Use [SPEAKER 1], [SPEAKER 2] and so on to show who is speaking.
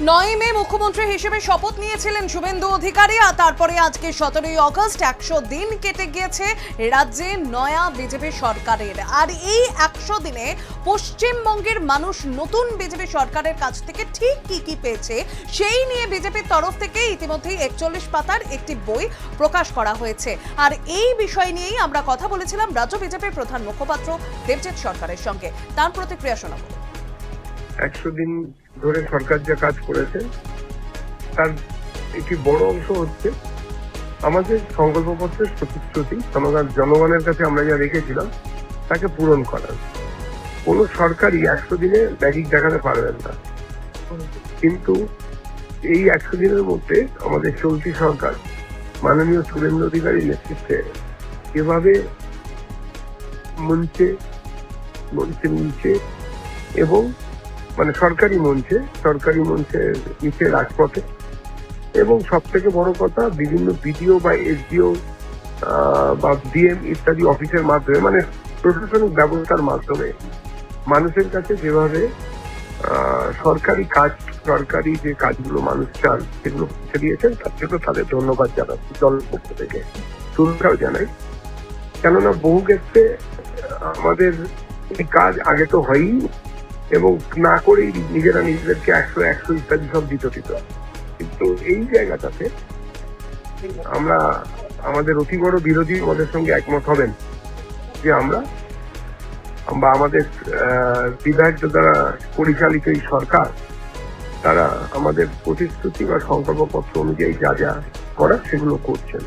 [SPEAKER 1] 9 মে মুখ্যমন্ত্রী হিসেবে শপথ নিয়েছিলেন শুভেন্দু অধিকারী, আর তারপরে আজকে 17 আগস্ট 100 দিন কেটে গিয়েছে রাজ্যে নয়া বিজেপি সরকারের। আর এই 100 দিনে পশ্চিমবঙ্গের মানুষ নতুন বিজেপি সরকারের কাছ থেকে ঠিক কি পেয়েছে সেই নিয়ে বিজেপির তরফ থেকে ইতিমধ্যেই 41 পাতার একটি বই প্রকাশ করা হয়েছে। আর এই বিষয় নিয়েই আমরা কথা বলেছিলাম রাজ্য বিজেপির প্রধান মুখপাত্র দেবজিৎ সরকারের সঙ্গে। তার প্রতিক্রিয়া শোনাবো।
[SPEAKER 2] 100 দিন ধরে সরকার যা কাজ করেছে তার একটি বড় অংশ হচ্ছে আমাদের সংকল্পপত্রের প্রতিশ্রুতি জনগণের কাছে আমরা যা রেখেছিলাম তাকে পূরণ করার। কোন সরকারই 100 দিনে ম্যাজিক দেখাতে পারবেন না, কিন্তু এই 100 দিনের মধ্যে আমাদের চলতি সরকার মাননীয় শুভেন্দু অধিকারীর নেতৃত্বে এভাবে মঞ্চে নিচে এবং সরকারি মঞ্চের নিচে রাজপথে এবং সব থেকে বড় কথা বিভিন্ন বিডিও বা এসডিও বা ডিএম ইত্যাদি অফিসের মাধ্যমে প্রশাসনিক ব্যবস্থার মাধ্যমে মানুষের কাছে যেভাবে সরকারি যে কাজগুলো মানুষ চান সেগুলো পৌঁছে দিয়েছেন, তার জন্য তাদের ধন্যবাদ জানাচ্ছি দলের পক্ষ থেকে। শুভেচ্ছাও জানাই, কেননা বহু ক্ষেত্রে আমাদের এই কাজ আগে তো হয়ই এবং না করেই নিজেরা নিজেদেরকে 100 ইত্যাদি সব দিত। কিন্তু এই জায়গাটাতে আমরা আমাদের অতি বড় বিরোধী আমাদের সঙ্গে একমত হবেন যে আমরা আমাদের বিধায়কদের দ্বারা পরিচালিত এই সরকার তারা আমাদের প্রতিশ্রুতি বা সংকল্পপত্র অনুযায়ী যা যা করার সেগুলো করছেন।